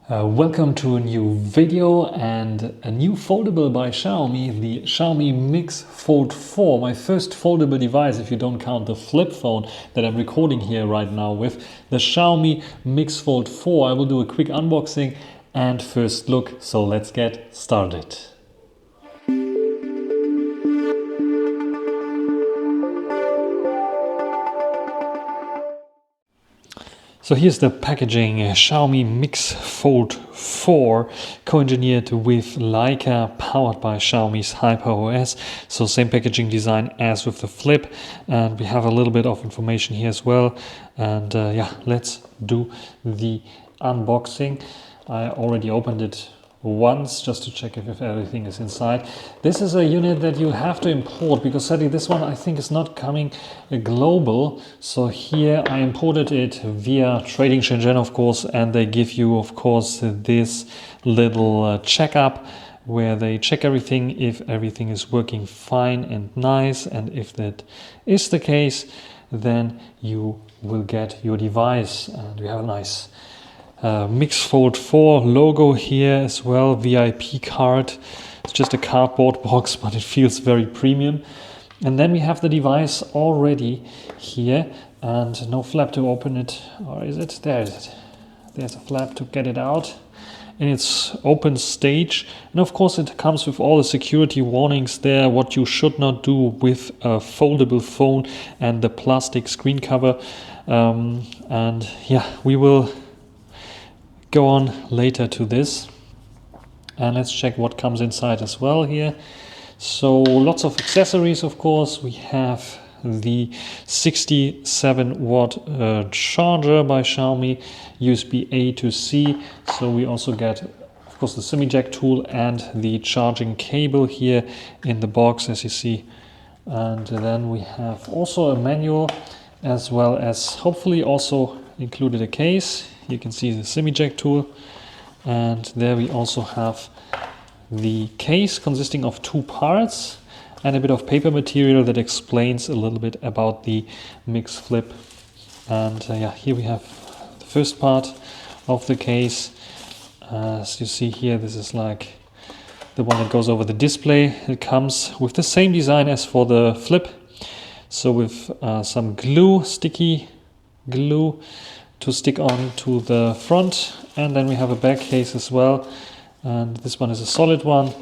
Welcome to a new video and a new foldable by Xiaomi, the Xiaomi Mix Fold 4, my first foldable device if you don't count the flip phone that I'm recording here right now with. The Xiaomi Mix Fold 4. I will do a quick unboxing and first look, so let's get started. So here's the packaging, Xiaomi Mix Fold 4, co-engineered with Leica, powered by Xiaomi's HyperOS. So same packaging design as with the Flip, and we have a little bit of information here as well. And yeah, let's do the unboxing. I already opened it once just to check if everything is inside. This is a unit that you have to import because sadly this one I think is not coming global. So here I imported it via Trading Shenzhen, of course, and they give you of course this little checkup where they check everything, if everything is working fine and nice, and if that is the case then you will get your device. And we have a nice Mix Fold 4 logo here as well, VIP card. It's just a cardboard box, but it feels very premium. And then we have the device already here, and no flap to open it, or is it? There is it. There's a flap to get it out in its open stage. And of course it comes with all the security warnings there, what you should not do with a foldable phone and the plastic screen cover. And yeah, we will go on later to this, and let's check what comes inside as well here. So lots of accessories, of course. We have the 67-watt charger by Xiaomi, USB A to C. So we also get, of course, the SIM jack tool and the charging cable here in the box, as you see. And then we have also a manual, as well as hopefully also included a case. You can see the SIM jack tool, and there we also have the case consisting of two parts and a bit of paper material that explains a little bit about the Mix Flip. And yeah, here we have the first part of the case. As you see here, this is like the one that goes over the display. It comes with the same design as for the Flip, so with some glue, sticky glue to stick on to the front. And then we have a back case as well, and this one is a solid one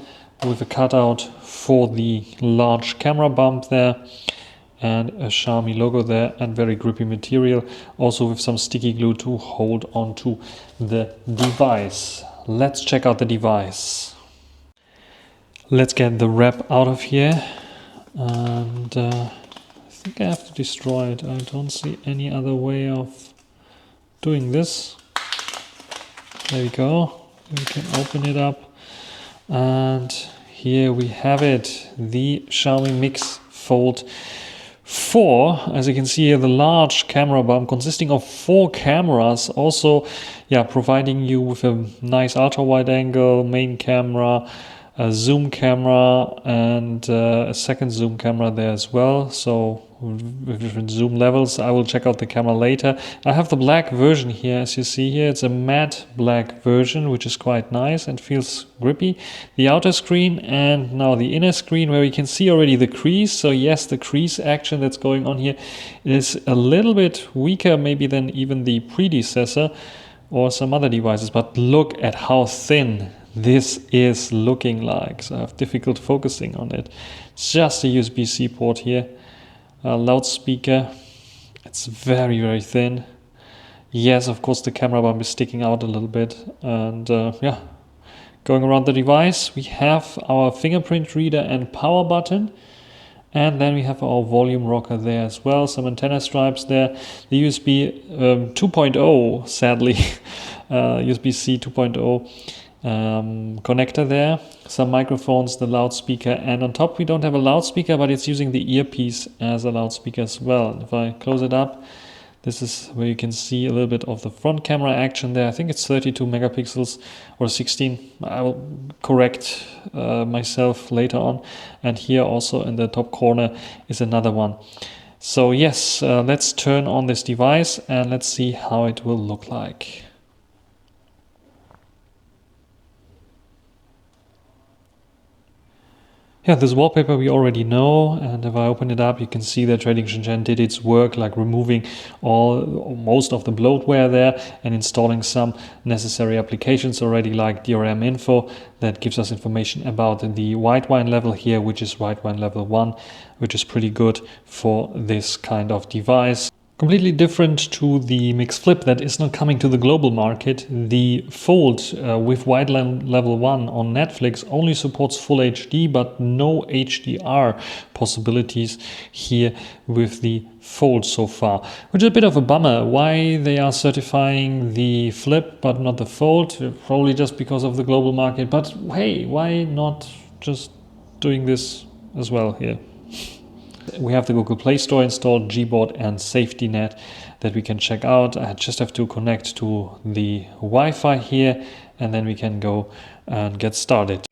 with a cutout for the large camera bump there and a Xiaomi logo there, and very grippy material, also with some sticky glue to hold onto the device. Let's check out the device. Let's get the wrap out of here, and I think I have to destroy it. I don't see any other way of doing this. There we go. We can open it up, and here we have it, the Xiaomi Mix Fold 4. As you can see here, the large camera bump consisting of 4 cameras, also providing you with a nice ultra wide angle main camera, a zoom camera, and a second zoom camera there as well, so with different zoom levels. I will check out the camera later. I have the black version here, as you see here. It's a matte black version, which is quite nice and feels grippy. The outer screen and now the inner screen, where we can see already the crease. So yes, the crease action that's going on here is a little bit weaker maybe than even the predecessor or some other devices, but look at how thin this is looking like. So I have difficult focusing on it. It's just a USB-C port here. A loudspeaker. It's very, very thin. Yes, of course the camera bump is sticking out a little bit. And yeah, going around the device, we have our fingerprint reader and power button. And then we have our volume rocker there as well. Some antenna stripes there. The USB 2.0, sadly, USB-C 2.0 connector there. Some microphones, the loudspeaker, and on top we don't have a loudspeaker, but it's using the earpiece as a loudspeaker as well. If I close it up, this is where you can see a little bit of the front camera action there. I think it's 32 megapixels or 16. I will correct myself later on. And here also in the top corner is another one. So yes, let's turn on this device and let's see how it will look like. Yeah, this wallpaper we already know, and if I open it up, you can see that Trading Shenzhen did its work, like removing most of the bloatware there and installing some necessary applications already, like DRM info that gives us information about the white wine level here, which is white wine level 1, which is pretty good for this kind of device. Completely different to the Mix Flip that is not coming to the global market. The Fold with Wide Level 1 on Netflix only supports Full HD, but no HDR possibilities here with the Fold so far, which is a bit of a bummer. Why they are certifying the Flip but not the Fold? Probably just because of the global market. But hey, why not just doing this as well here? We have the Google Play Store installed, Gboard and Safety Net that we can check out. I just have to connect to the Wi-Fi here, and then we can go and get started.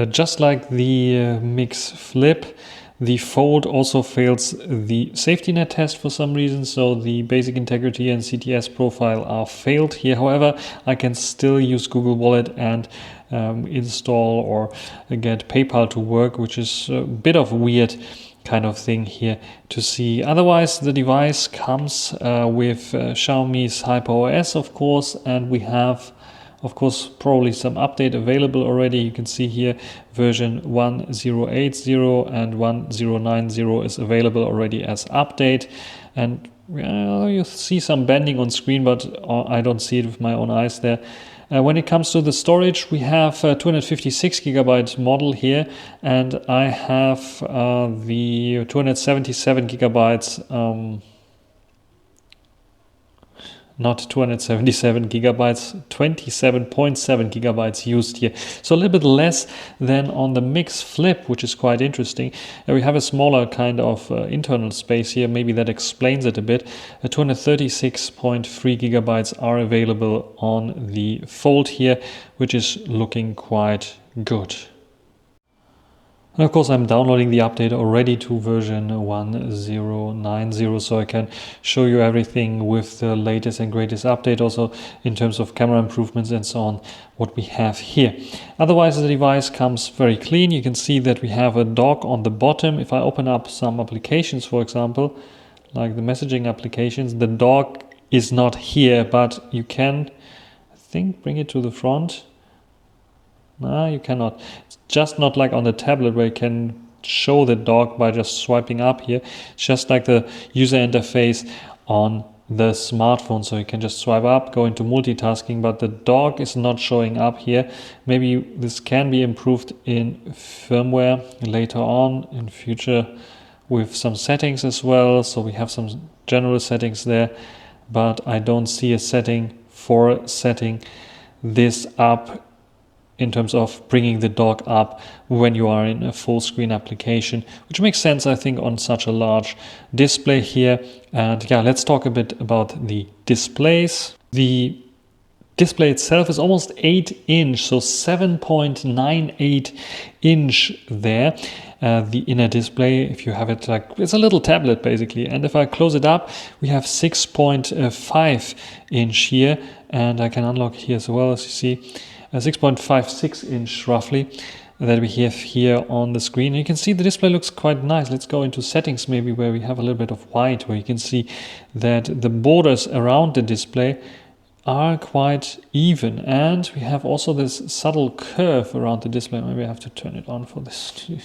Just like the Mix Flip, the Fold also fails the safety net test for some reason, so the basic integrity and CTS profile are failed here. However, I can still use Google Wallet and install or get PayPal to work, which is a bit of a weird kind of thing here to see. Otherwise, the device comes with Xiaomi's HyperOS, of course, and we have, of course, probably some update available already. You can see here version 1080 and 1090 is available already as update. And you see some bending on screen, but I don't see it with my own eyes there. When it comes to the storage, we have 256 gigabyte model here, and I have the 277 gigabytes, not 277 gigabytes, 27.7 gigabytes used here. So a little bit less than on the Mix Flip, which is quite interesting. We have a smaller kind of internal space here. Maybe that explains it a bit. 236.3 gigabytes are available on the Fold here, which is looking quite good. And of course, I'm downloading the update already to version 1090, so I can show you everything with the latest and greatest update, also in terms of camera improvements and so on, what we have here. Otherwise, the device comes very clean. You can see that we have a dock on the bottom. If I open up some applications, for example, like the messaging applications, the dock is not here, but you can, I think, bring it to the front. No, you cannot. It's just not like on the tablet where you can show the dock by just swiping up here. It's just like the user interface on the smartphone. So you can just swipe up, go into multitasking, but the dock is not showing up here. Maybe this can be improved in firmware later on in future with some settings as well. So we have some general settings there, but I don't see a setting for setting this up in terms of bringing the dock up when you are in a full screen application, which makes sense, I think, on such a large display here. And yeah, let's talk a bit about the displays. The display itself is almost 8-inch, so 7.98 inch there. The inner display, if you have it like, it's a little tablet basically. And if I close it up, we have 6.5 inch here, and I can unlock here as well, as you see. 6.56 inch roughly that we have here on the screen. You can see the display looks quite nice. Let's go into settings maybe where we have a little bit of white, where you can see that the borders around the display are quite even, and we have also this subtle curve around the display. Maybe I have to turn it on for this to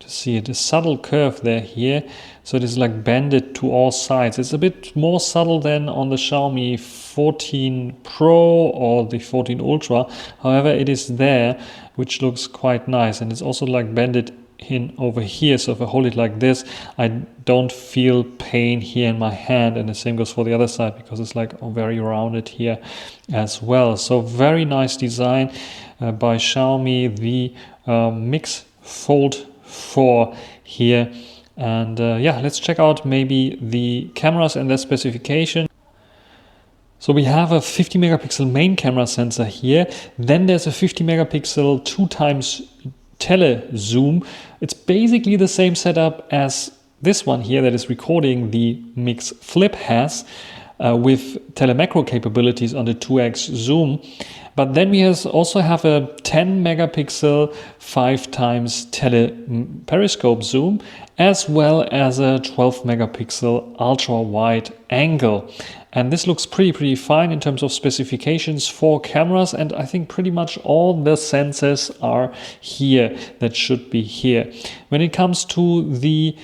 see it. A subtle curve there here, so it is like banded to all sides. It's a bit more subtle than on the Xiaomi 14 Pro or the 14 Ultra. However, it is there, which looks quite nice, and it's also like banded in over here. So if I hold it like this, I don't feel pain here in my hand, and the same goes for the other side because it's like very rounded here as well. So very nice design by Xiaomi, the Mix Fold 4 here. And yeah, let's check out maybe the cameras and their specification. So we have a 50 megapixel main camera sensor here. Then there's a 50 megapixel 2x tele zoom. It's basically the same setup as this one here that is recording the Mix Flip has. with telemacro capabilities on the 2x zoom. But then we also have a 10 megapixel 5x periscope zoom, as well as a 12 megapixel ultra wide angle. And this looks pretty fine in terms of specifications for cameras, and I think pretty much all the sensors are here that should be here. When it comes to the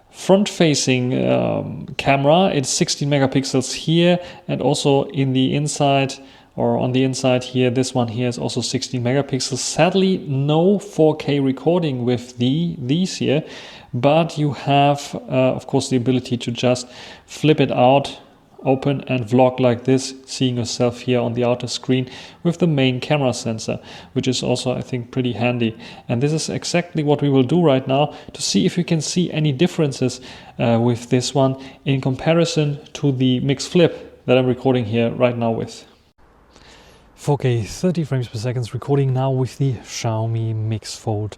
front-facing camera, it's 16 megapixels here, and also in the inside, or on the inside here, this one here is also 16 megapixels. Sadly, no 4K recording with these here, but you have, of course, the ability to just flip it out, open and vlog like this, seeing yourself here on the outer screen with the main camera sensor, which is also, I think, pretty handy. And this is exactly what we will do right now to see if we can see any differences with this one in comparison to the Mix Flip that I'm recording here right now with. 4K 30 frames per second recording now with the Xiaomi Mix Fold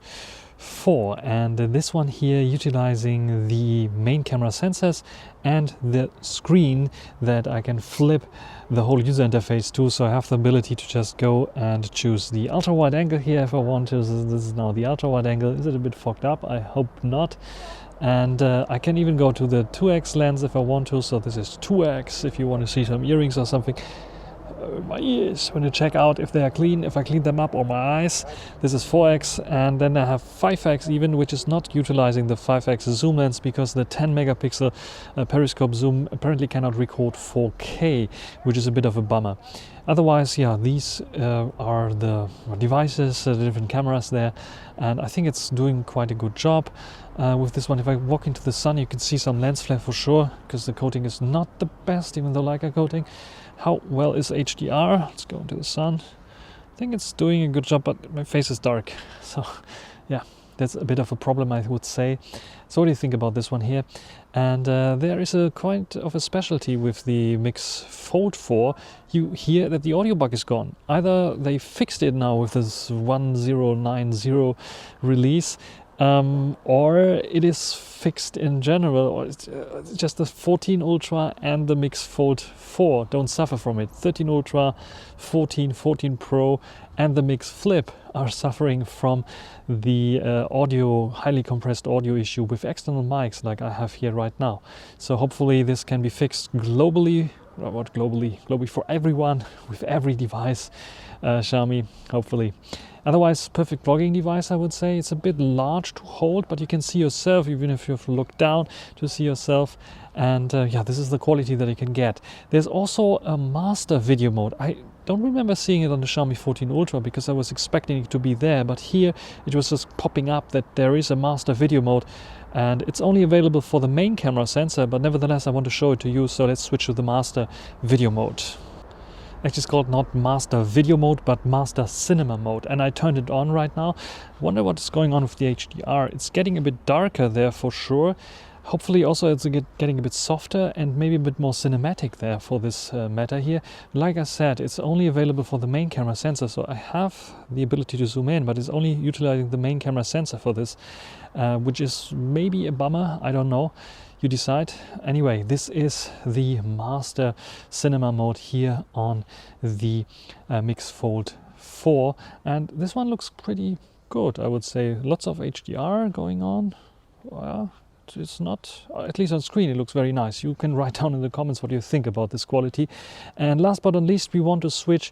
4, and this one here utilizing the main camera sensors and the screen that I can flip the whole user interface to, so I have the ability to just go and choose the ultra wide angle here if I want to. This is now the ultra wide angle. Is it a bit fogged up? I hope not. And I can even go to the 2x lens if I want to, so this is 2x if you want to see some earrings or something. My ears, when you check out if they are clean, if I clean them up, or my eyes. This is 4x, and then I have 5x even, which is not utilizing the 5x zoom lens because the 10 megapixel periscope zoom apparently cannot record 4K, which is a bit of a bummer. Otherwise, yeah, these are the devices, the different cameras there, and I think it's doing quite a good job with this one. If I walk into the sun, you can see some lens flare for sure, because the coating is not the best, even the Leica coating. How well is HDR? Let's go into the sun. I think it's doing a good job, but my face is dark. So yeah, that's a bit of a problem, I would say. So what do you think about this one here? And there is a quite of a specialty with the Mix Fold 4. You hear that the audio bug is gone. Either they fixed it now with this 1090 release, or it is fixed in general, or it's just the 14 Ultra and the Mix Fold 4 don't suffer from it. 13 Ultra, 14, 14 Pro and the Mix Flip are suffering from the audio, highly compressed audio issue with external mics like I have here right now. So hopefully this can be fixed globally. What globally? Globally for everyone, with every device, Xiaomi, hopefully. Otherwise, perfect vlogging device, I would say. It's a bit large to hold, but you can see yourself, even if you have to look down to see yourself. And yeah, this is the quality that you can get. There's also a master video mode. I don't remember seeing it on the Xiaomi 14 Ultra because I was expecting it to be there, but here it was just popping up that there is a master video mode. And it's only available for the main camera sensor, but nevertheless I want to show it to you, so let's switch to the master video mode. Actually, it's called not master video mode, but master cinema mode, and I turned it on right now. Wonder what is going on with the HDR. It's getting a bit darker there for sure. Hopefully also it's getting a bit softer and maybe a bit more cinematic there for this matter here. Like I said, it's only available for the main camera sensor, so I have the ability to zoom in, but it's only utilizing the main camera sensor for this, which is maybe a bummer, I don't know. You decide. Anyway, this is the master cinema mode here on the Mix Fold 4, and this one looks pretty good, I would say. Lots of HDR going on. Well, it's not, at least on screen, it looks very nice. You can write down in the comments what you think about this quality. And last but not least, we want to switch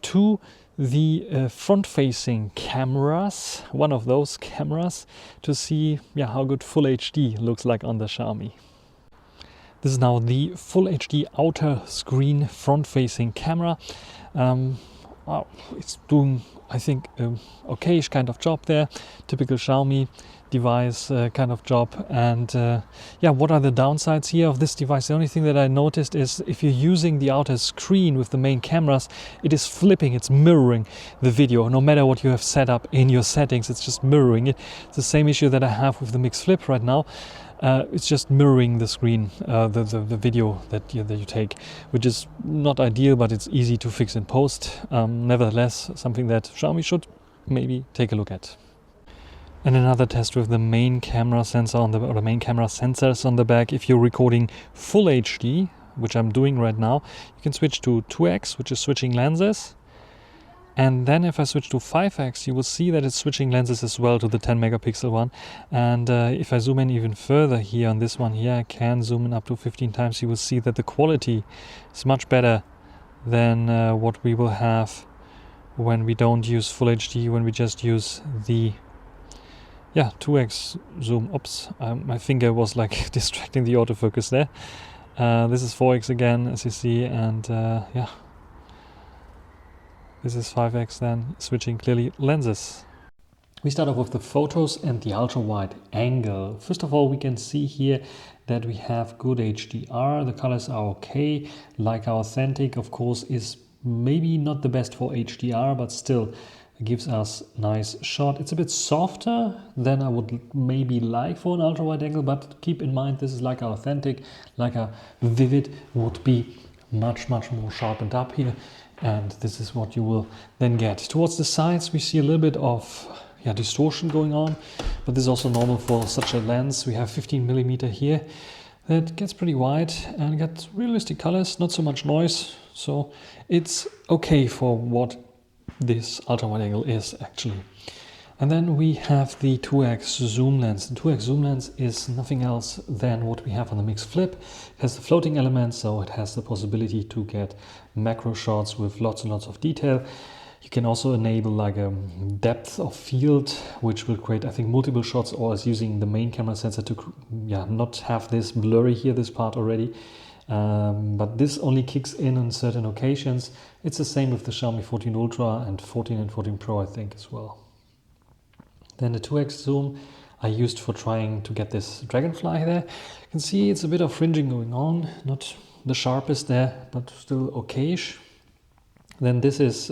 to the front-facing cameras, one of those cameras, to see how good Full HD looks like on the Xiaomi. This is now the Full HD outer screen front-facing camera. Wow, it's doing, I think, okayish kind of job there. Typical Xiaomi device kind of job. And what are the downsides here of this device? The only thing that I noticed is if you're using the outer screen with the main cameras, it is flipping, it's mirroring the video. No matter what you have set up in your settings, it's just mirroring it. It's the same issue that I have with the Mix Flip right now. It's just mirroring the screen, the video that you take, which is not ideal, but it's easy to fix in post. Nevertheless, something that Xiaomi should maybe take a look at. And another test with the main camera sensor on the main camera sensors on the back. If you're recording Full HD, which I'm doing right now, you can switch to 2x, which is switching lenses. And then if I switch to 5x, you will see that it's switching lenses as well to the 10 megapixel one. And if I zoom in even further here on this one here, I can zoom in up to 15 times. You will see that the quality is much better than what we will have when we don't use Full HD, when we just use the 2x zoom. Oops, my finger was like distracting the autofocus there. This is 4x again, as you see, and this is 5x then, switching clearly lenses. We start off with the photos and the ultra wide angle. First of all, we can see here that we have good HDR. The colors are okay. Leica Authentic, of course, is maybe not the best for HDR, but still gives us nice shot. It's a bit softer than I would maybe like for an ultra wide angle, but keep in mind this is Leica Authentic. Leica Vivid would be much more sharpened up here, and this is what you will then get. Towards the sides we see a little bit of distortion going on, but this is also normal for such a lens. We have 15mm here that gets pretty wide and gets realistic colors, not so much noise, so it's okay for what this ultra wide angle is actually. And then we have the 2x zoom lens. The 2x zoom lens is nothing else than what we have on the Mix Flip. It has the floating element, so it has the possibility to get macro shots with lots and lots of detail. You can also enable like a depth of field, which will create, I think, multiple shots, or is using the main camera sensor to not have this blurry here, this part already. But this only kicks in on certain occasions. It's the same with the Xiaomi 14 Ultra and 14 and 14 Pro, I think, as well. Then the 2x zoom I used for trying to get this dragonfly there. You can see it's a bit of fringing going on, not the sharpest there, but still okayish. Then this is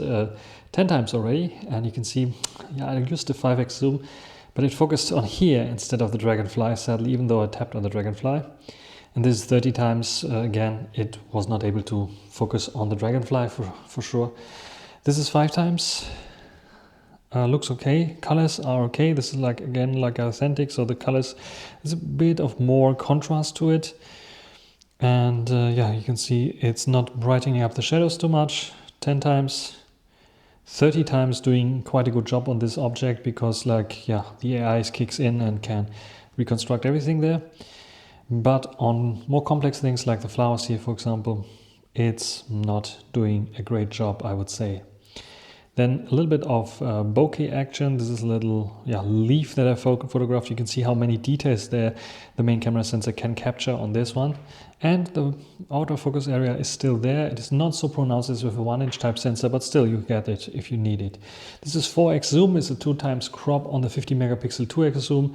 10 times already, and you can see, I used the 5x zoom, but it focused on here instead of the dragonfly, sadly, even though I tapped on the dragonfly. And this is 30 times, again, it was not able to focus on the dragonfly for sure. This is 5 times. Looks okay, colors are okay. This is like authentic, so the colors, there's a bit of more contrast to it, and you can see it's not brightening up the shadows too much. 10 times, 30 times doing quite a good job on this object, because the AI kicks in and can reconstruct everything there. But on more complex things like the flowers here, for example, it's not doing a great job, I would say. Then a little bit of bokeh action. This is a little leaf that I photographed. You can see how many details there the main camera sensor can capture on this one. And the autofocus area is still there. It is not so pronounced as with a 1-inch type sensor, but still you get it if you need it. This is 4x zoom. It's a 2 times crop on the 50 megapixel 2x zoom.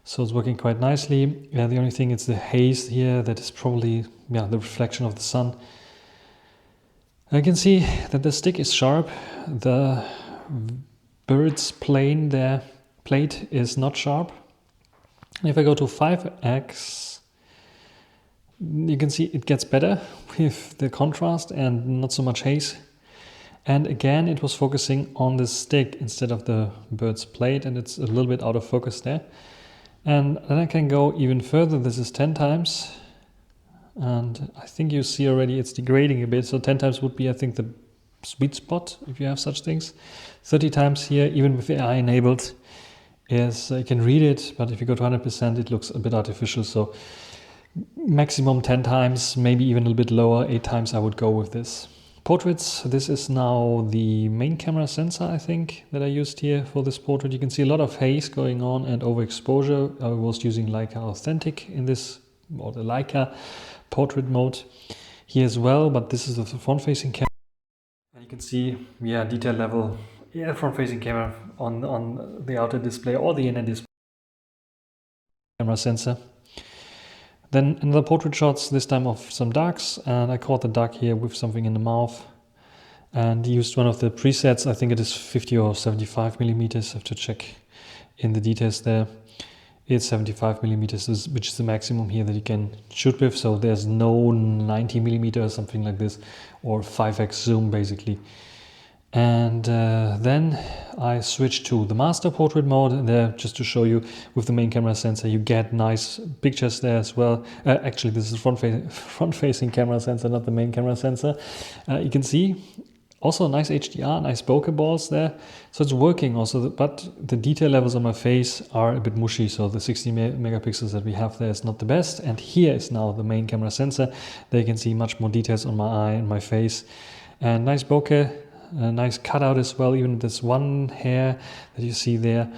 So it's working quite nicely. The only thing is the haze here that is probably the reflection of the sun. I can see that the stick is sharp. The bird's plane there, plate is not sharp. If I go to 5x, you can see it gets better with the contrast and not so much haze. And again, it was focusing on the stick instead of the bird's plate, and it's a little bit out of focus there. And then I can go even further. This is 10 times. And I think you see already it's degrading a bit. So 10 times would be, I think, the sweet spot if you have such things. 30 times here, even with AI enabled, is you can read it, but if you go to 100%, it looks a bit artificial. So maximum 10 times, maybe even a little bit lower, 8 times I would go with this. Portraits, this is now the main camera sensor, I think, that I used here for this portrait. You can see a lot of haze going on and overexposure. I was using Leica Authentic in this, or the Leica portrait mode here as well, but this is the front-facing camera. And you can see, detail level, front-facing camera on the outer display or the inner display camera sensor. Then another portrait shots, this time of some ducks, and I caught the duck here with something in the mouth and used one of the presets. I think it is 50 or 75 millimeters. I have to check in the details there. It's 75 millimeters, which is the maximum here that you can shoot with. So there's no 90 millimeter or something like this, or 5x zoom basically. And then I switch to the master portrait mode, and there, just to show you, with the main camera sensor you get nice pictures there as well. Actually, this is front-facing camera sensor, not the main camera sensor. You can see also nice HDR, nice bokeh balls there. So it's working also, but the detail levels on my face are a bit mushy. So the 60 megapixels that we have there is not the best. And here is now the main camera sensor. There you can see much more details on my eye and my face. And nice bokeh, a nice cutout as well. Even this one hair that you see there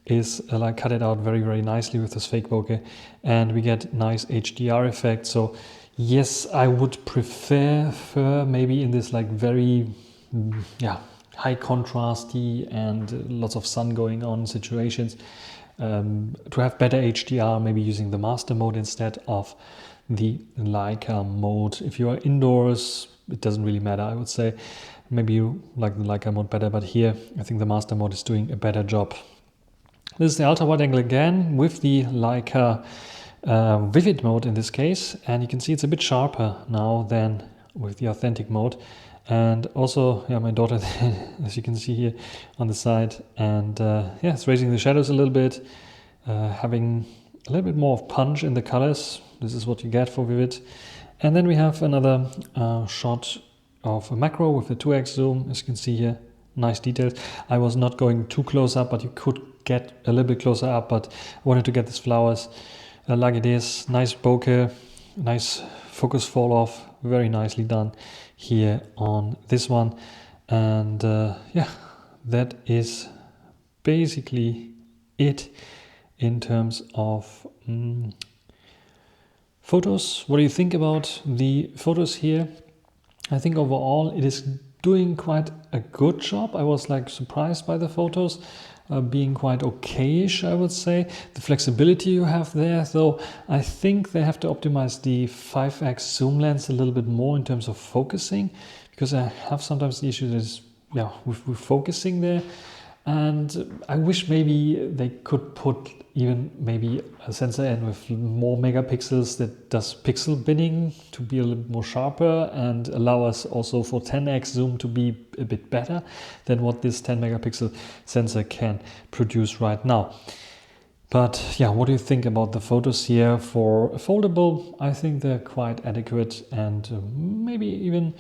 is like cut it out very, very nicely with this fake bokeh. And we get nice HDR effect. So yes, I would prefer maybe in this like very high contrasty and lots of sun going on situations to have better HDR, maybe using the master mode instead of the Leica mode. If you are indoors, it doesn't really matter, I would say. Maybe you like the Leica mode better, but here I think the master mode is doing a better job. This is the ultra wide angle again with the Leica vivid mode in this case, and you can see it's a bit sharper now than with the authentic mode. And also, my daughter, as you can see here on the side, and it's raising the shadows a little bit, having a little bit more of punch in the colors. This is what you get for vivid. And then we have another shot of a macro with the 2x zoom, as you can see here, nice details. I was not going too close up, but you could get a little bit closer up, but I wanted to get these flowers like it is. Nice bokeh, nice focus fall off, very nicely done here on this one. And that is basically it in terms of photos. What do you think about the photos here? I think overall it is doing quite a good job. I was like surprised by the photos being quite okayish, I would say. The flexibility you have there, though, I think they have to optimize the 5x zoom lens a little bit more in terms of focusing, because I have sometimes the issue that with focusing there. And I wish maybe they could put even maybe a sensor in with more megapixels that does pixel binning to be a little more sharper and allow us also for 10x zoom to be a bit better than what this 10 megapixel sensor can produce right now. But what do you think about the photos here? For a foldable, I think they're quite adequate and maybe even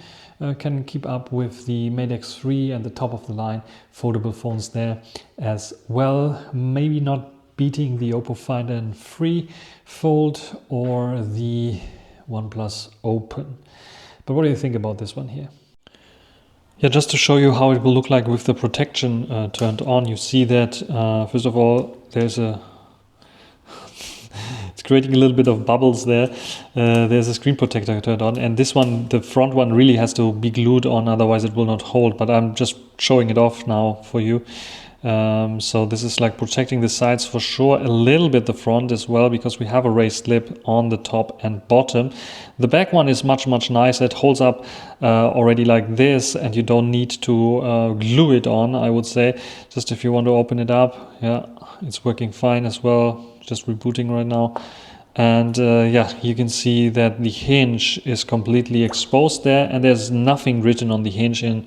can keep up with the Mate X3 and the top of the line foldable phones there as well. Maybe not beating the Oppo Find N3 Fold or the OnePlus Open. But what do you think about this one here? Just to show you how it will look like with the protection turned on, you see that first of all there's it's creating a little bit of bubbles there. There's a screen protector turned on, and this one, the front one, really has to be glued on, otherwise it will not hold. But I'm just showing it off now for you. So this is like protecting the sides for sure, a little bit the front as well, because we have a raised lip on the top and bottom. The back one is much nicer. It holds up already like this, and you don't need to glue it on, I would say. Just if you want to open it up, it's working fine as well. Just rebooting right now. And you can see that the hinge is completely exposed there, and there's nothing written on the hinge in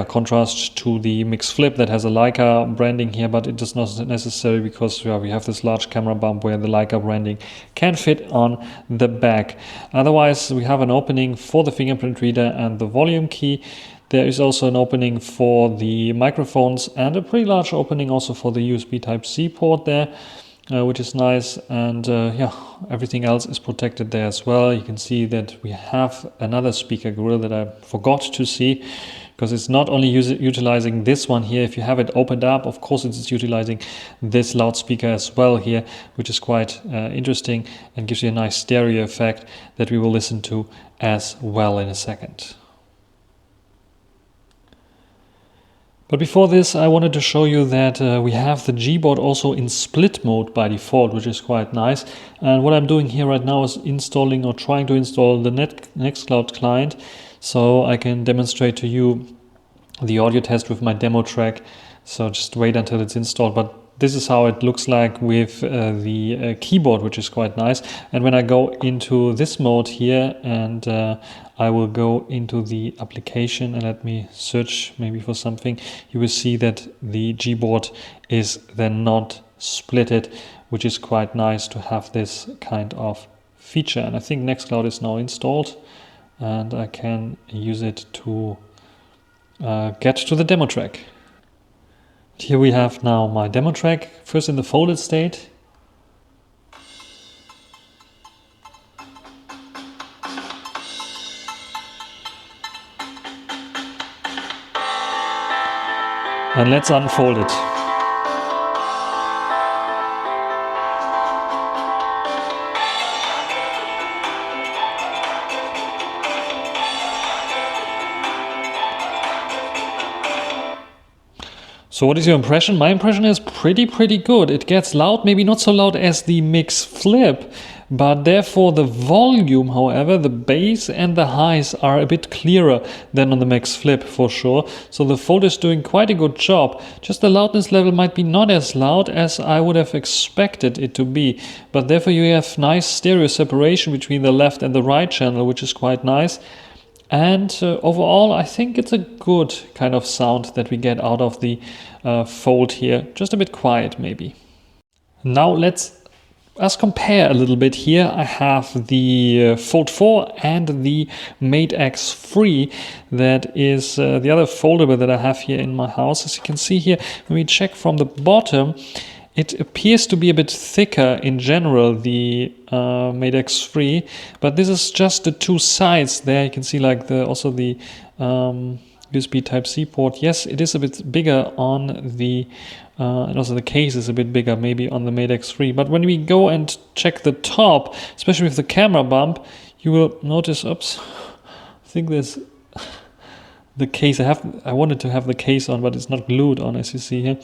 contrast to the Mix Flip that has a Leica branding here, but it is not necessary because we have this large camera bump where the Leica branding can fit on the back. Otherwise, we have an opening for the fingerprint reader and the volume key. There is also an opening for the microphones and a pretty large opening also for the USB Type-C port there, which is nice. And everything else is protected there as well. You can see that we have another speaker grill that I forgot to see, because it's not only utilizing this one here. If you have it opened up, of course it's utilizing this loudspeaker as well here, which is quite interesting and gives you a nice stereo effect that we will listen to as well in a second. But before this, I wanted to show you that we have the Gboard also in split mode by default, which is quite nice. And what I'm doing here right now is installing or trying to install the Nextcloud client, so I can demonstrate to you the audio test with my demo track. So just wait until it's installed. But this is how it looks like with the keyboard, which is quite nice. And when I go into this mode here, and I will go into the application and let me search maybe for something, you will see that the Gboard is then not splitted, which is quite nice to have this kind of feature. And I think Nextcloud is now installed, and I can use it to get to the demo track. Here we have now my demo track, first in the folded state. And let's unfold it. So what is your impression? My impression is pretty good. It gets loud, maybe not so loud as the Mix Flip, but therefore the volume, however, the bass and the highs are a bit clearer than on the Mix Flip for sure. So the Fold is doing quite a good job. Just the loudness level might be not as loud as I would have expected it to be, but therefore you have nice stereo separation between the left and the right channel, which is quite nice. And overall, I think it's a good kind of sound that we get out of the Fold here. Just a bit quiet, maybe. Now let's compare a little bit here. I have the Fold 4 and the Mate X3. That is the other foldable that I have here in my house. As you can see here, when we check from the bottom, it appears to be a bit thicker in general, the Mate X3, but this is just the two sides there. You can see like also the USB Type-C port. Yes, it is a bit bigger on the, and also the case is a bit bigger maybe on the Mate X3. But when we go and check the top, especially with the camera bump, you will notice, oops, I think there's the case. I wanted to have the case on, but it's not glued on, as you see here.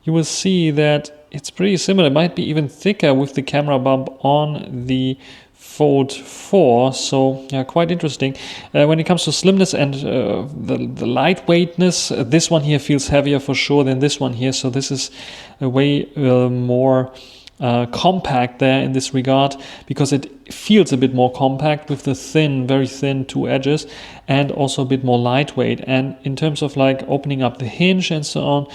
You will see that it's pretty similar. It might be even thicker with the camera bump on the Fold 4. So yeah, quite interesting. When it comes to slimness and the lightweightness, this one here feels heavier for sure than this one here. So this is a way more compact there in this regard, because it feels a bit more compact with the thin, very thin two edges, and also a bit more lightweight. And in terms of like opening up the hinge and so on,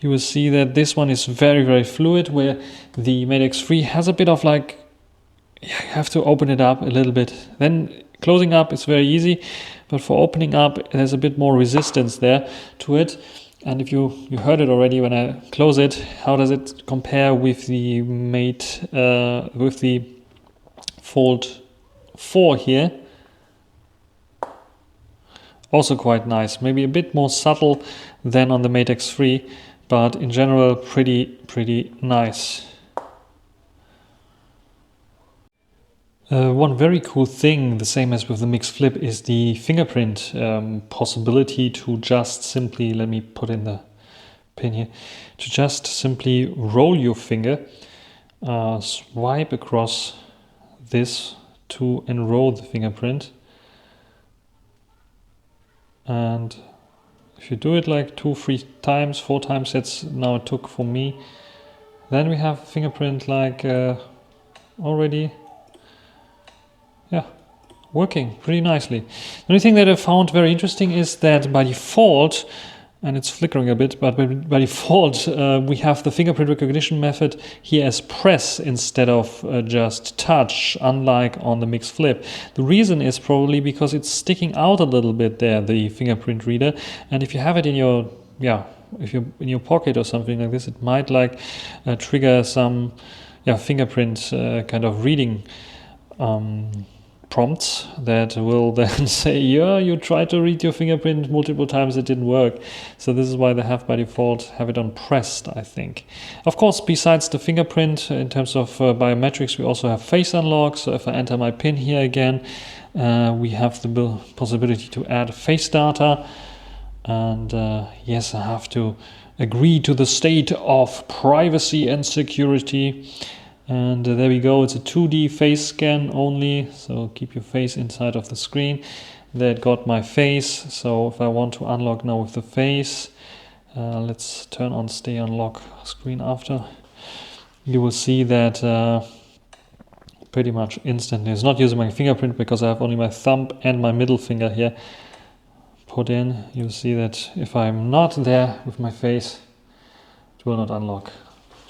you will see that this one is very fluid, where the Mate X3 has a bit of like, you have to open it up a little bit. Then closing up is very easy, but for opening up, there's a bit more resistance there to it. And if you heard it already when I close it, how does it compare with the with the Fold 4 here? Also quite nice, maybe a bit more subtle than on the Mate X3, but in general pretty nice. One very cool thing, the same as with the Mix Flip, is the fingerprint possibility to just simply, let me put in the pin here, to just simply roll your finger, swipe across this to enroll the fingerprint. And if you do it like 2, 3 times, 4 times, that's now it took for me, then we have fingerprint like already, yeah, working pretty nicely. The only thing that I found very interesting is that by default, and it's flickering a bit, but by default we have the fingerprint recognition method here as press instead of just touch, unlike on the Mix Flip. The reason is probably because it's sticking out a little bit there, the fingerprint reader, and if you have it in your, if you're in your pocket or something like this, it might like trigger some fingerprint kind of reading prompts that will then say, yeah, you tried to read your fingerprint multiple times, it didn't work. So this is why they have by default have it on pressed, I think. Of course, besides the fingerprint, in terms of biometrics, we also have face unlock. So if I enter my PIN here again, we have the possibility to add face data. And yes, I have to agree to the state of privacy and security. And there we go, it's a 2D face scan only, so keep your face inside of the screen. That got my face, so if I want to unlock now with the face, Let's turn on stay on lock screen after. You will see that pretty much instantly. It's not using my fingerprint because I have only my thumb and my middle finger here put in. You'll see that if I'm not there with my face, it will not unlock.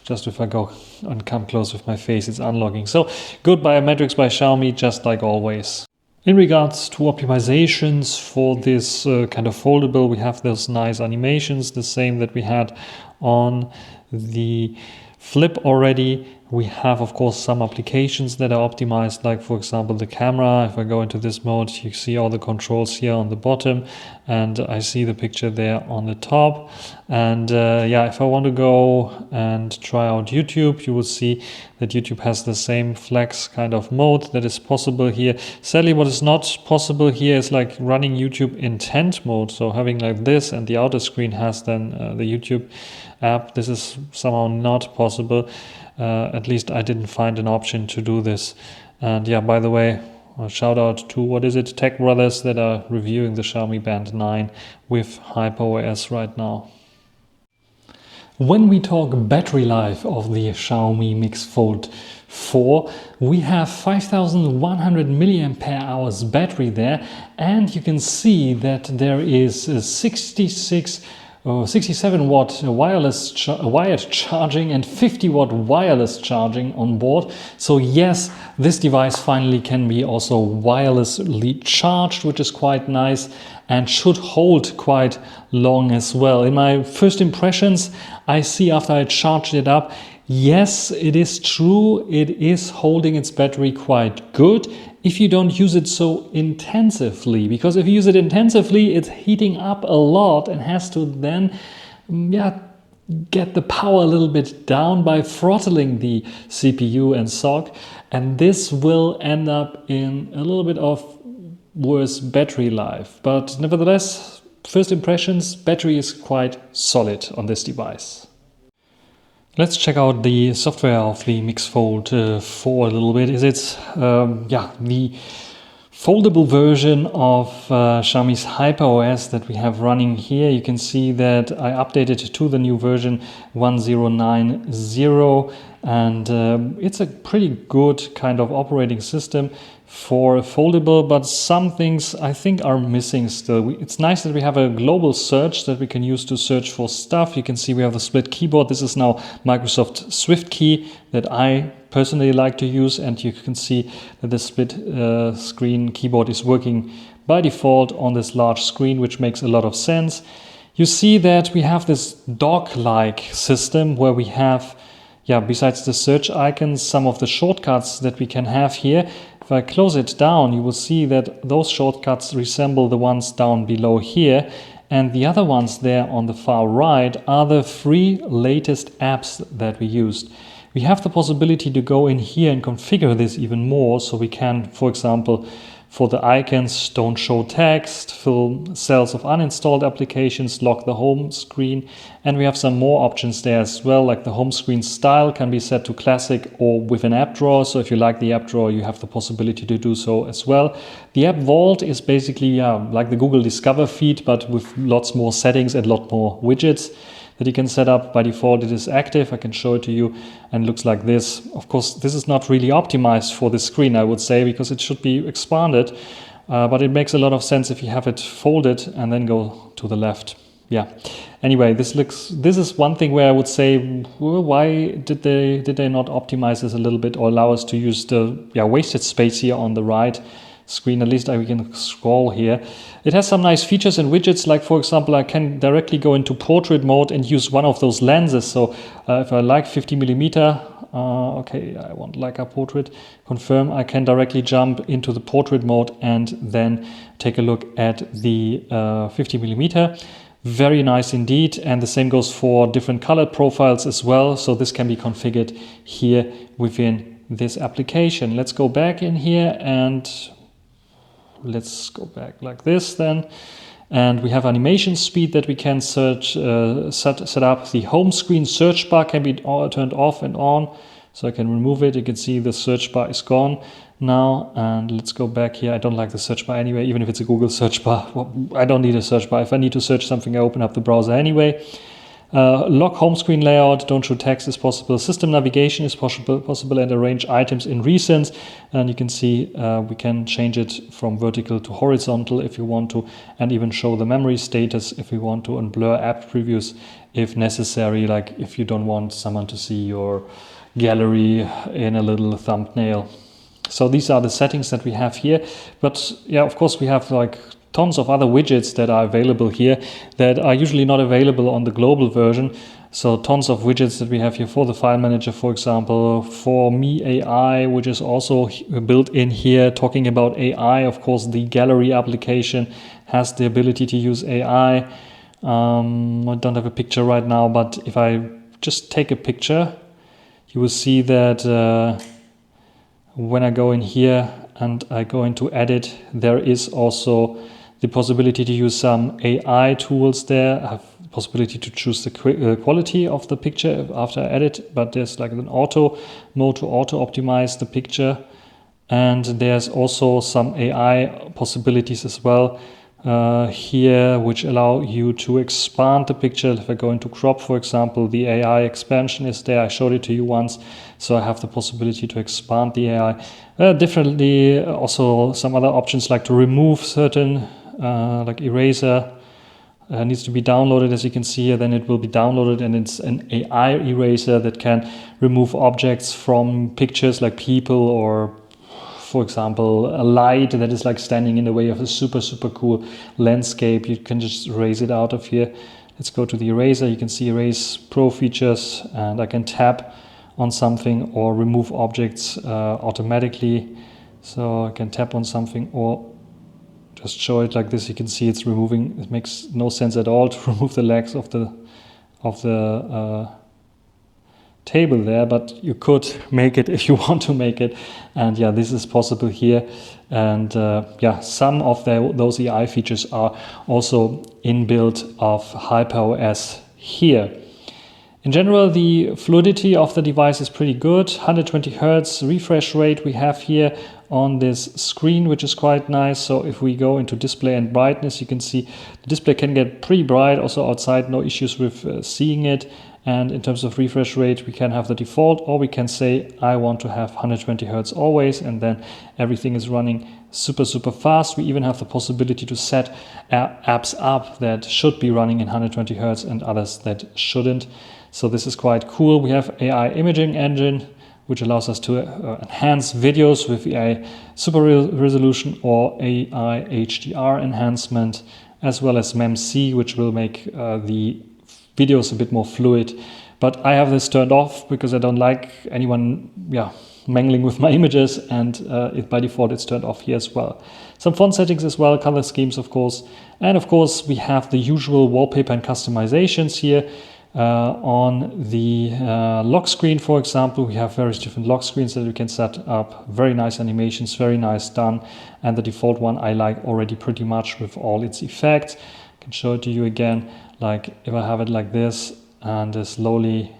Just if I go and come close with my face, it's unlocking. So good biometrics by Xiaomi, just like always. In regards to optimizations for this kind of foldable, we have those nice animations, the same that we had on the Flip already. We have, of course, some applications that are optimized, like, for example, the camera. If I go into this mode, you see all the controls here on the bottom, and I see the picture there on the top. And yeah, if I want to go and try out YouTube, you will see that YouTube has the same flex kind of mode that is possible here. Sadly, what is not possible here is like running YouTube in tent mode. So having like this, and the outer screen has then the YouTube app. This is somehow not possible. At least I didn't find an option to do this. And yeah, by the way, a shout out to Tech Brothers that are reviewing the Xiaomi Band 9 with HyperOS right now. When we talk battery life of the Xiaomi Mix Fold 4, we have 5100 milliampere hours battery there, and you can see that there is 67 watt wired charging and 50 watt wireless charging on board. So yes, this device finally can be also wirelessly charged, which is quite nice and should hold quite long as well. In my first impressions, I see after I charged it up, yes, it is true, it is holding its battery quite good if you don't use it so intensively, because if you use it intensively, it's heating up a lot and has to then get the power a little bit down by throttling the CPU and SoC, and this will end up in a little bit of worse battery life. But nevertheless, first impressions, battery is quite solid on this device. Let's check out the software of the Mix Fold 4 a little bit. It's the foldable version of Xiaomi's HyperOS that we have running here. You can see that I updated to the new version 1090, and it's a pretty good kind of operating system for foldable, but some things I think are missing still. It's nice that we have a global search that we can use to search for stuff. You can see we have the split keyboard. This is now Microsoft Swift Key that I personally like to use, and you can see that the split screen keyboard is working by default on this large screen, which makes a lot of sense. You see that we have this dock-like system where we have, besides the search icons, some of the shortcuts that we can have here. If I close it down, you will see that those shortcuts resemble the ones down below here, and the other ones there on the far right are the 3 latest apps that we used. We have the possibility to go in here and configure this even more, so we can, for example, for the icons, don't show text, fill cells of uninstalled applications, lock the home screen, and we have some more options there as well, like the home screen style can be set to classic or with an app drawer. So if you like the app drawer, you have the possibility to do so as well. The app vault is basically like the Google Discover feed, but with lots more settings and a lot more widgets that you can set up. By default it is active. I can show it to you, and it looks like this. Of course, this is not really optimized for this screen, I would say, because it should be expanded, but it makes a lot of sense if you have it folded and then go to the left. Anyway, this is one thing where I would say, well, why did they not optimize this a little bit, or allow us to use the wasted space here on the right screen? At least we can scroll here. It has some nice features and widgets, like, for example, I can directly go into portrait mode and use one of those lenses. So if I like 50mm, okay, I want Leica portrait, confirm, I can directly jump into the portrait mode and then take a look at the 50mm. Very nice indeed, and the same goes for different color profiles as well. So this can be configured here within this application. Let's go back in here and let's go back like this then. And we have animation speed that we can search, set up. The home screen search bar can be turned off and on. So I can remove it. You can see the search bar is gone now. And let's go back here. I don't like the search bar anyway, even if it's a Google search bar. Well, I don't need a search bar. If I need to search something, I open up the browser anyway. Lock home screen layout, don't show text is possible. System navigation is possible and arrange items in recents. And you can see we can change it from vertical to horizontal if you want to, and even show the memory status if we want to, and blur app previews if necessary, like if you don't want someone to see your gallery in a little thumbnail. So these are the settings that we have here. But yeah, of course we have like tons of other widgets that are available here that are usually not available on the global version. So tons of widgets that we have here for the file manager, for example, for Me AI, which is also built in here. Talking about AI, of course, the gallery application has the ability to use AI. I don't have a picture right now, but if I just take a picture, you will see that when I go in here and I go into edit, there is also the possibility to use some AI tools there. I have the possibility to choose the quality of the picture after I edit, but there's like an auto mode to auto optimize the picture. And there's also some AI possibilities as well here, which allow you to expand the picture. If I go into crop, for example, the AI expansion is there. I showed it to you once, so I have the possibility to expand the AI differently. Also some other options like to remove certain like eraser needs to be downloaded, as you can see here. Then it will be downloaded, and it's an AI eraser that can remove objects from pictures like people, or for example a light that is like standing in the way of a super cool landscape. You can just erase it out of here. Let's go to the eraser. You can see Erase Pro features, and I can tap on something or remove objects automatically. So I can tap on something or just show it like this. You can see it's removing. It makes no sense at all to remove the legs of the table there, but you could make it if you want to make it. And yeah, this is possible here. And yeah, some of those AI features are also inbuilt of HyperOS here. In general, the fluidity of the device is pretty good. 120 Hertz refresh rate we have here on this screen, which is quite nice. So if we go into display and brightness, you can see the display can get pretty bright. Also outside, no issues with seeing it. And in terms of refresh rate, we can have the default, or we can say, I want to have 120 Hertz always, and then everything is running super fast. We even have the possibility to set apps up that should be running in 120 Hertz and others that shouldn't. So this is quite cool. We have AI imaging engine, which allows us to enhance videos with AI super resolution or AI HDR enhancement, as well as MEMC, which will make the videos a bit more fluid. But I have this turned off because I don't like anyone mangling with my images, and by default it's turned off here as well. Some font settings as well, color schemes of course, and of course we have the usual wallpaper and customizations here. On the lock screen, for example, we have various different lock screens that we can set up. Very nice animations, very nice done. And the default one I like already pretty much with all its effects. I can show it to you again. Like if I have it like this and slowly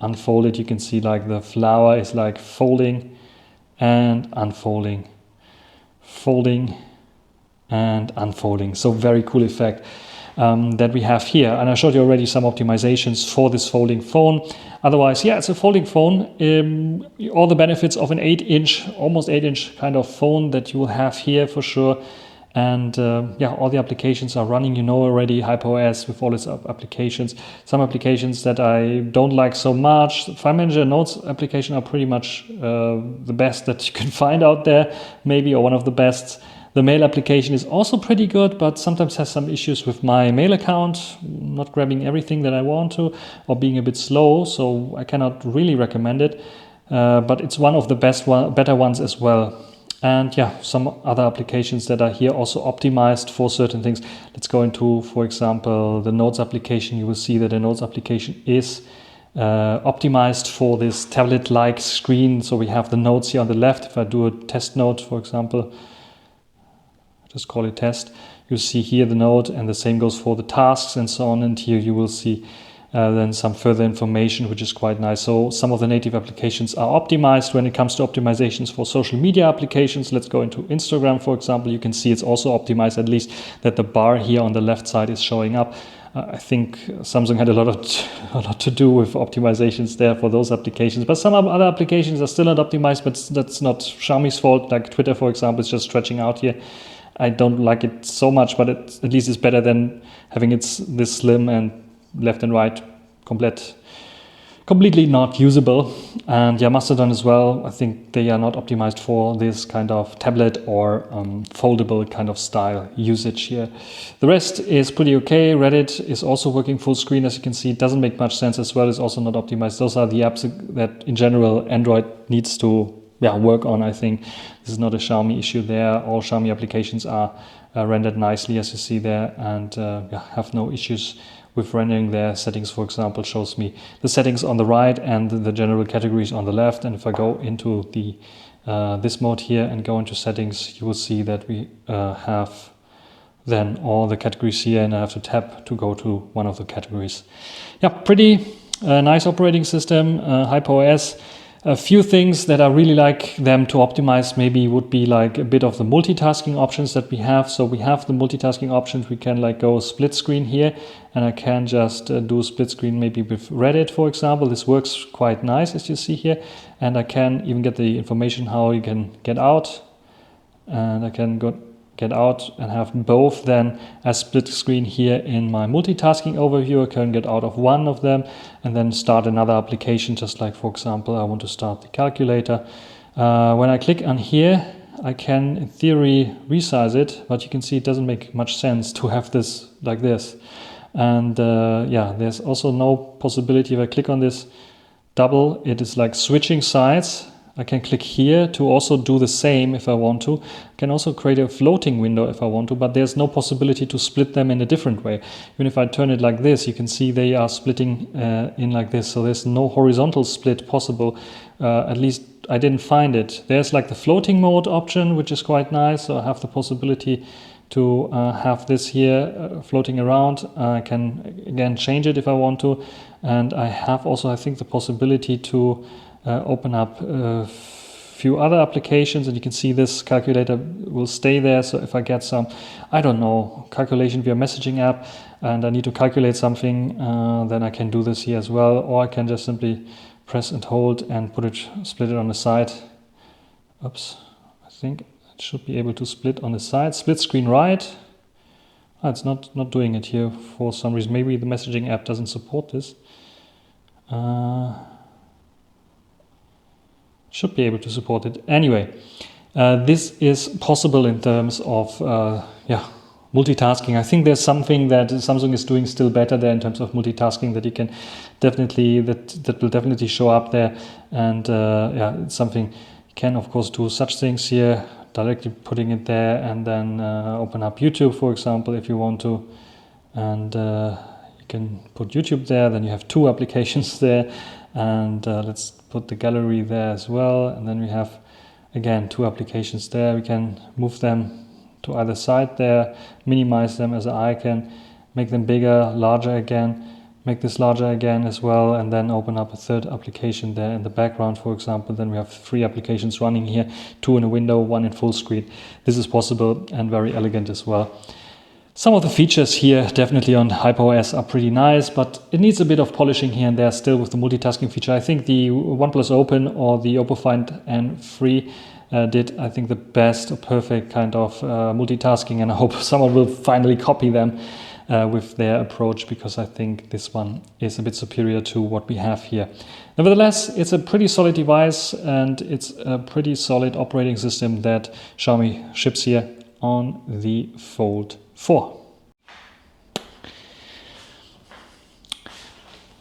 unfold it, you can see like the flower is like folding and unfolding, folding and unfolding. So very cool effect that we have here. And I showed you already some optimizations for this folding phone. Otherwise, yeah, it's a folding phone. All the benefits of an 8-inch, almost 8-inch kind of phone that you will have here for sure. And yeah, all the applications are running, you know already, HyperOS with all its applications. Some applications that I don't like so much. File Manager Notes application are pretty much the best that you can find out there, maybe, or one of the best. The mail application is also pretty good, but sometimes has some issues with my mail account, not grabbing everything that I want to, or being a bit slow, so I cannot really recommend it. But it's one of the better ones as well. And yeah, some other applications that are here also optimized for certain things. Let's go into, for example, the Notes application. You will see that the Notes application is optimized for this tablet-like screen. So we have the notes here on the left. If I do a test note, for example, just call it test, you see here the note, and the same goes for the tasks and so on. And here you will see then some further information, which is quite nice. So some of the native applications are optimized. When it comes to optimizations for social media applications, let's go into Instagram, for example. You can see it's also optimized, at least that the bar here on the left side is showing up. I think Samsung had a lot to do with optimizations there for those applications. But some other applications are still not optimized, but that's not Xiaomi's fault. Like Twitter, for example, is just stretching out here. I don't like it so much, but at least it's better than having it this slim and left and right completely not usable. And yeah, Mastodon as well, I think they are not optimized for this kind of tablet or foldable kind of style usage here. The rest is pretty okay. Reddit is also working full screen, as you can see. It doesn't make much sense as well. It's also not optimized. Those are the apps that in general Android needs to work on, I think. This is not a Xiaomi issue there. All Xiaomi applications are rendered nicely, as you see there, and have no issues with rendering their settings. For example, shows me the settings on the right and the general categories on the left. And if I go into the this mode here and go into settings, you will see that we have then all the categories here, and I have to tap to go to one of the categories. Yeah, pretty nice operating system, HyperOS. A few things that I really like them to optimize maybe would be like a bit of the multitasking options that we have. So we have the multitasking options. We can like go split screen here, and I can just do split screen maybe with Reddit, for example. This works quite nice, as you see here. And I can even get the information how you can get out, and I can get out and have both then as split screen here in my multitasking overview. I can get out of one of them and then start another application, just like, for example, I want to start the calculator. When I click on here, I can in theory resize it, but you can see it doesn't make much sense to have this like this. And there's also no possibility if I click on this double, it is like switching sides. I can click here to also do the same if I want to. I can also create a floating window if I want to, but there's no possibility to split them in a different way. Even if I turn it like this, you can see they are splitting in like this. So there's no horizontal split possible. At least I didn't find it. There's like the floating mode option, which is quite nice. So I have the possibility to have this here floating around. I can again change it if I want to. And I have also, I think, the possibility to open up a few other applications, and you can see this calculator will stay there. So if I get some, I don't know, calculation via messaging app and I need to calculate something, then I can do this here as well, or I can just simply press and hold and split it on the side. Oops, I think it should be able to split on the side. Split screen right. It's not doing it here for some reason. Maybe the messaging app doesn't support this. Should be able to support it. Anyway, this is possible in terms of multitasking. I think there's something that Samsung is doing still better there in terms of multitasking that you can definitely, that will definitely show up there. And it's something you can of course do such things here, directly putting it there, and then open up YouTube, for example, if you want to. And you can put YouTube there, then you have two applications there. And let's put the gallery there as well, and then we have again two applications there. We can move them to either side there, minimize them as an icon, make them bigger, larger again, make this larger again as well, and then open up a third application there in the background, for example. Then we have three applications running here, two in a window, one in full screen. This is possible and very elegant as well. Some of the features here definitely on HyperOS are pretty nice, but it needs a bit of polishing here and there still with the multitasking feature. I think the OnePlus Open or the Oppo Find N3 did, I think, the best or perfect kind of multitasking, and I hope someone will finally copy them with their approach, because I think this one is a bit superior to what we have here. Nevertheless, it's a pretty solid device, and it's a pretty solid operating system that Xiaomi ships here on the Fold 4.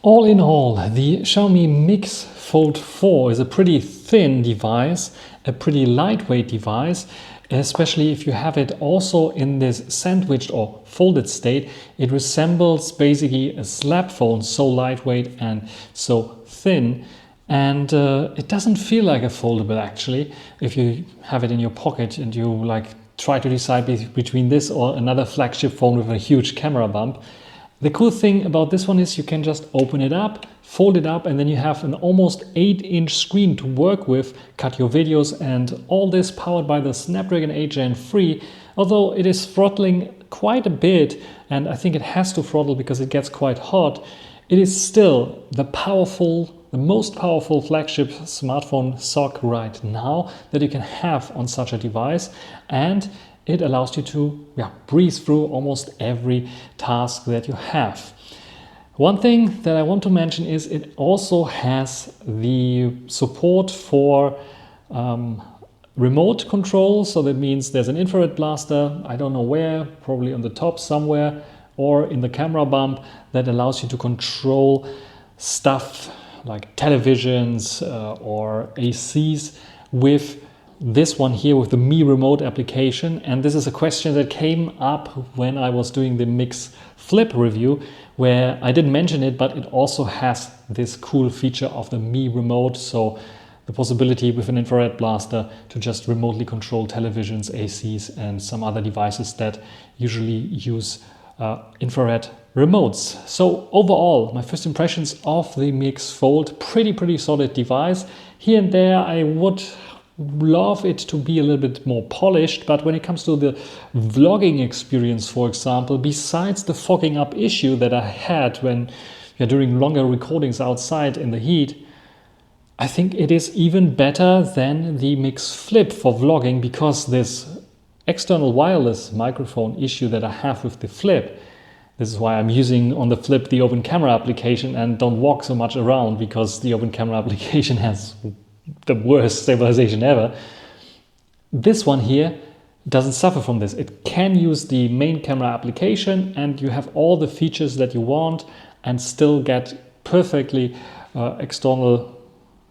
All in all, the Xiaomi Mix Fold 4 is a pretty thin device, a pretty lightweight device, especially if you have it also in this sandwiched or folded state. It resembles basically a slab phone, so lightweight and so thin. And it doesn't feel like a foldable actually, if you have it in your pocket and you like try to decide between this or another flagship phone with a huge camera bump. The cool thing about this one is you can just open it up, fold it up, and then you have an almost 8-inch screen to work with, cut your videos, and all this powered by the Snapdragon 8 Gen 3 Although it is throttling quite a bit, and I think it has to throttle because it gets quite hot, it is still the most powerful flagship smartphone SoC right now that you can have on such a device, and it allows you to breeze through almost every task that you have. One thing that I want to mention is it also has the support for remote control. So that means there's an infrared blaster, I don't know where, probably on the top somewhere, or in the camera bump, that allows you to control stuff like televisions or ACs with this one here, with the Mi Remote application. And this is a question that came up when I was doing the Mix Flip review, where I didn't mention it, but it also has this cool feature of the Mi Remote. So the possibility with an infrared blaster to just remotely control televisions, ACs, and some other devices that usually use infrared remotes. So overall, my first impressions of the Mix Fold, pretty solid device. Here and there, I would love it to be a little bit more polished, but when it comes to the vlogging experience, for example, besides the fogging up issue that I had when during longer recordings outside in the heat, I think it is even better than the Mix Flip for vlogging, because this external wireless microphone issue that I have with the Flip, this is why I'm using on the Flip the open camera application and don't walk so much around, because the open camera application has the worst stabilization ever. This one here doesn't suffer from this. It can use the main camera application and you have all the features that you want and still get perfectly external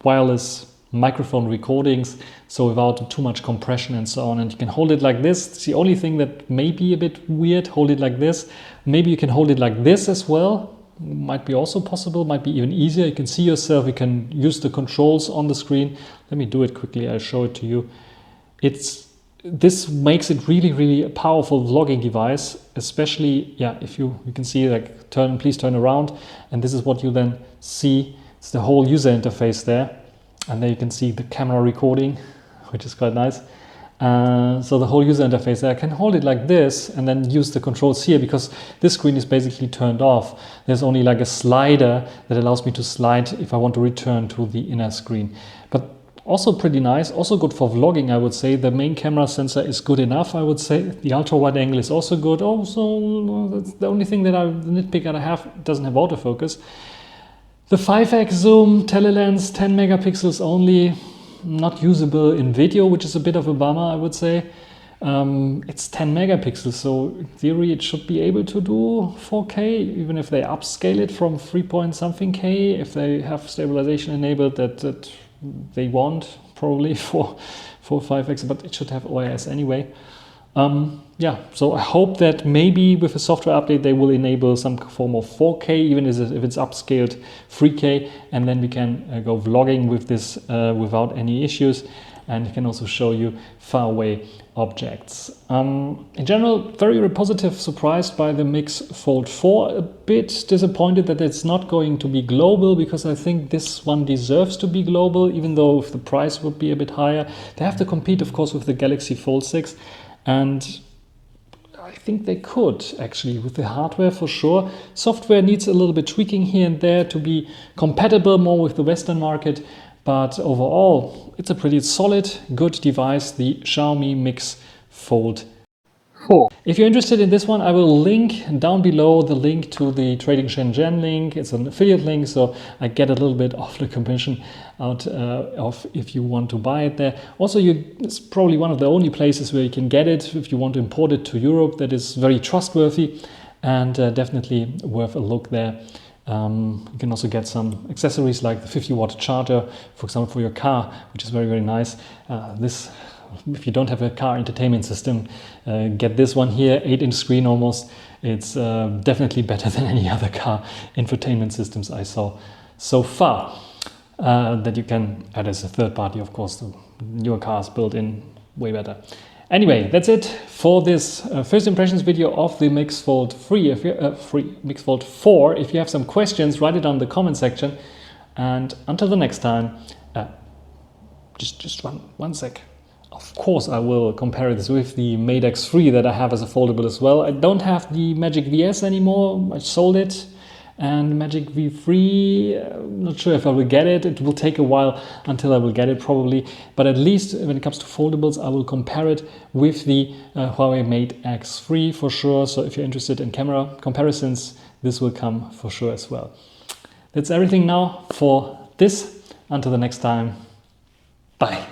wireless microphone recordings, so without too much compression and so on. And you can hold it like this. It's the only thing that may be a bit weird. Hold it like this. Maybe you can hold it like this as well. Might be also possible, might be even easier. You can see yourself, you can use the controls on the screen. Let me do it quickly, I'll show it to you. This makes it really a powerful vlogging device, especially if you can see, like, please turn around, and this is what you then see. It's the whole user interface there, and there you can see the camera recording, which is quite nice. So the whole user interface there, I can hold it like this and then use the controls here, because this screen is basically turned off. There's only like a slider that allows me to slide if I want to return to the inner screen. But also pretty nice, also good for vlogging, I would say. The main camera sensor is good enough, I would say. The ultra wide angle is also good. Also, that's the only thing that the nitpick that I have, doesn't have autofocus. The 5x zoom, telelens, 10 megapixels only. Not usable in video, which is a bit of a bummer, I would say. It's 10 megapixels, so in theory it should be able to do 4K, even if they upscale it from 3 point something K, if they have stabilization enabled that they want, probably for 5x, but it should have OIS anyway. So I hope that maybe with a software update they will enable some form of 4K, even if it's upscaled 3K, and then we can go vlogging with this without any issues, and it can also show you far away objects. In general, very positive, surprised by the Mix Fold 4. A bit disappointed that it's not going to be global, because I think this one deserves to be global, even though if the price would be a bit higher. They have to compete, of course, with the Galaxy Fold 6. And I think they could, actually, with the hardware for sure. Software needs a little bit tweaking here and there to be compatible more with the Western market. But overall, it's a pretty solid, good device, the Xiaomi Mix Fold 4. If you're interested in this one, I will link down below the link to the Trading Shenzhen link. It's an affiliate link, so I get a little bit of the commission out of if you want to buy it there. Also, it's probably one of the only places where you can get it if you want to import it to Europe. That is very trustworthy and definitely worth a look there. You can also get some accessories like the 50-watt charger, for example, for your car, which is very nice. If you don't have a car entertainment system, get this one here, 8-inch screen almost. It's definitely better than any other car infotainment systems I saw so far. That you can add as a third party, of course. The newer cars built in way better. Anyway, that's it for this first impressions video of the Mix Fold 3. Mix Fold 4. If you have some questions, write it down in the comment section. And until the next time, just one sec. Of course, I will compare this with the Mate X3 that I have as a foldable as well. I don't have the Magic VS anymore. I sold it. And Magic V3, I'm not sure if I will get it. It will take a while until I will get it probably. But at least when it comes to foldables, I will compare it with the Huawei Mate X3 for sure. So if you're interested in camera comparisons, this will come for sure as well. That's everything now for this. Until the next time, bye.